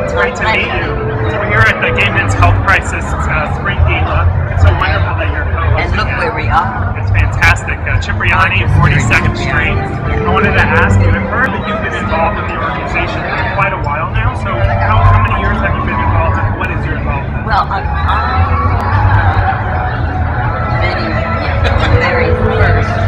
It's great to meet you. So we're here at the Gay Men's Health Crisis Spring Gala. It's so wonderful that you're co-hosting. And look where we are. It's fantastic. Cipriani, 42nd Street. I wanted to ask you, I've heard that you've been involved in the organization for quite a while now. So how many years have you been involved and what is your involvement? Well, the very first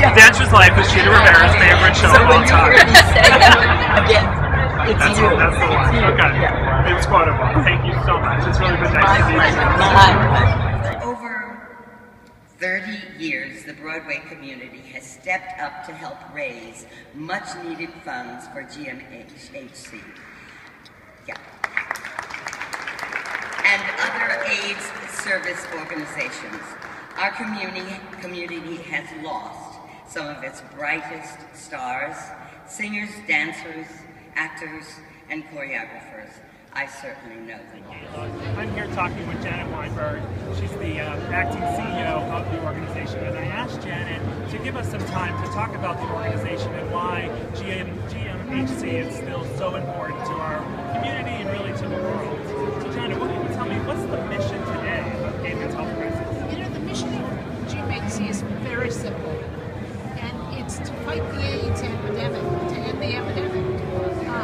Dancer's Life is Chita Rivera's favorite show of all time. Again, that's the one. Okay. Yeah. It's quotable. Thank you so much. It's really been nice to meet you. Over 30 years, the Broadway community has stepped up to help raise much-needed funds for GMHC. Yeah. And other AIDS service organizations. Our community has lost some of its brightest stars, Singers, dancers, actors, and choreographers. I certainly know them all. I'm here talking with Janet Weinberg. She's the acting CEO of the organization, and I asked Janet to give us some time to talk about the organization and why GMHC is still so important to our community and really to the world. So Janet, what can you tell me, what's the mission today of Gay Men's Health Crisis? You know, the mission of GMHC is very simple, and it's to fight the AIDS epidemic, to end the epidemic.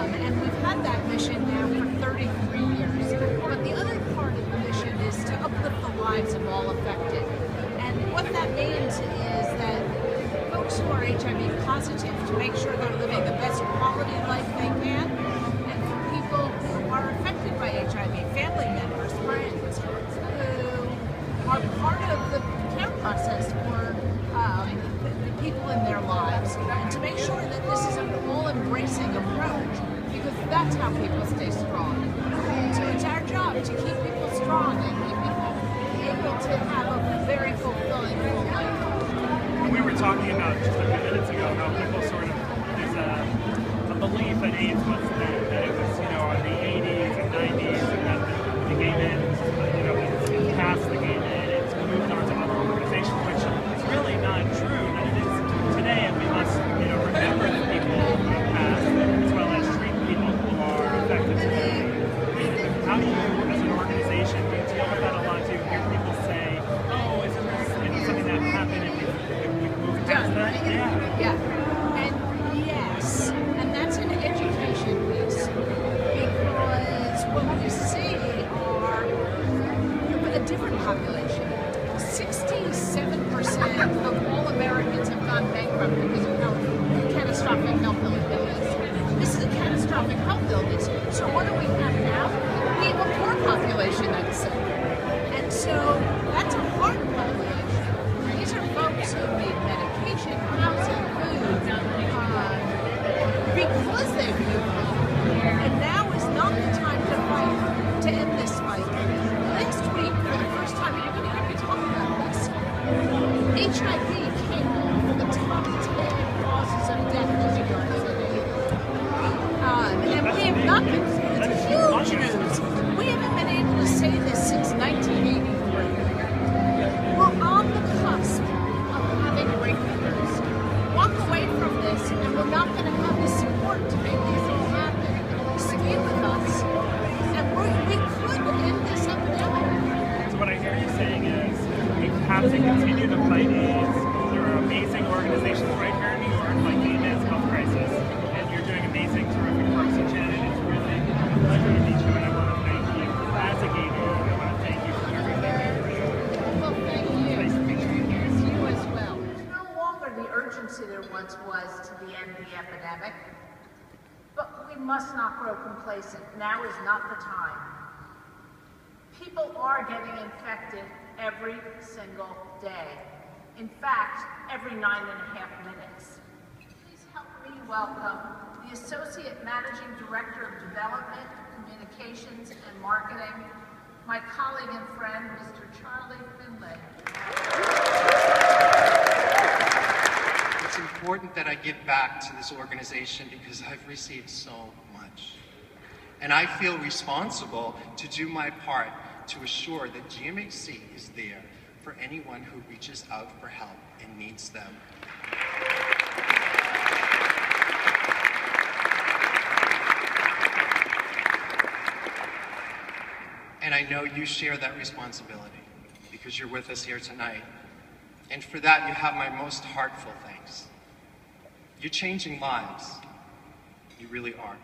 And we've had that mission now for 33 years. But the other part of the mission is to uplift the lives of all affected. And what that means is that folks who are HIV positive, to make sure they're living the best quality life they can, and for people who are affected by HIV, family members, friends, who are part of the care process for the people in their lives, and to make sure that this is an all-embracing approach, because that's how people stay strong. So it's our job to keep people strong and keep people able to have a very fulfilling full life. We were talking about just a few minutes ago how people sort of, there's a belief that AIDS was that it was, you know, in the 80s and 90s, and that the gay men, you know, it's past the gay men, it's moved on to other organizations, which is really not true. That it is today, and we must, you know, remember the people who have passed, as well as treat people who are affected today. How do you, as an organization, do you deal with that a lot? Do you hear people say, oh, isn't this, you know, something that happened if we moved past that? Yeah. And yes, and that's an education piece, because what we see are a different population. 67% of all Americans have gone bankrupt because of catastrophic health illness. This is a catastrophic health illness. So what do we have now? We have a poor population that's sick. And so that's a hard population. These are folks who need medication, housing, food, because they've moved on. And now is not the time to fight, to end this fight. Last week, for the first time, you're going to hear me talk about this, HIV came off the top 10 causes of death in New York City. And we have not been, it's huge news. We haven't been able to say this since 1983. We're on the cusp of having breakthroughs. Walk away from this, and we're not going to have the support to make these all happen. Stay with us, and we could end this epidemic. So what I hear you saying is we have to continue to fight AIDS. There are amazing organizations right here in New York, like Gay Men's Health Crisis, and you're doing amazing, terrific work. So Janet, it's really a pleasure to meet you, and I want to thank you as a gay man. I want to thank you for everything you're doing. Well, thank you. Nice to meet you. You as well. There's no longer the urgency there once was to end the epidemic, but we must not grow complacent. Now is not the time. People are getting infected every single day. In fact, every 9.5 minutes. Please help me welcome the Associate Managing Director of Development, Communications, and Marketing, my colleague and friend, Mr. Charlie Finlay. It's important that I give back to this organization because I've received so much. And I feel responsible to do my part to assure that GMHC is there for anyone who reaches out for help and needs them. And I know you share that responsibility because you're with us here tonight. And for that, you have my most heartfelt thanks. You're changing lives. You really are.